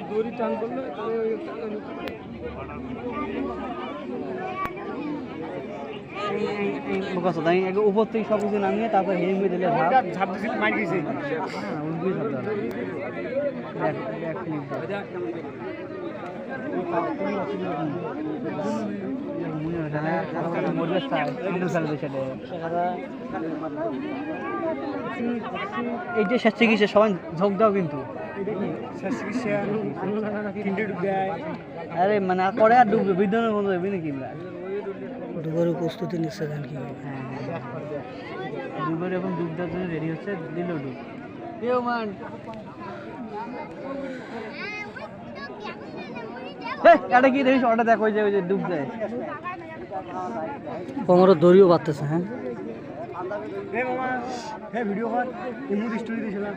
দড়ি টান করলে উপর থেকে সব কিছু নামিয়ে তারপর হেলমেট দিলে ঝাপ দিছিল মার গেছে এই যে শেষ চিকিৎসা সবাই ঝোঁক দাও কিন্তু আরে মানে করে আর ডুববে বিদ্যুতের মতো যাবি নাকি আমরা ডুবের প্রস্তুতি নিচ্ছে ধান কি ডুবের এবং ডুব দেওয়ার জন্য রেডি হচ্ছে দিল ডুব কেউ মান এটা কি দেখিস ওটা দেখো যে ওই যে ডুব দেয় কোমর দড়িও বাড়তেছে হ্যাঁ ভিডিও কর স্টোরি দিয়েছিলাম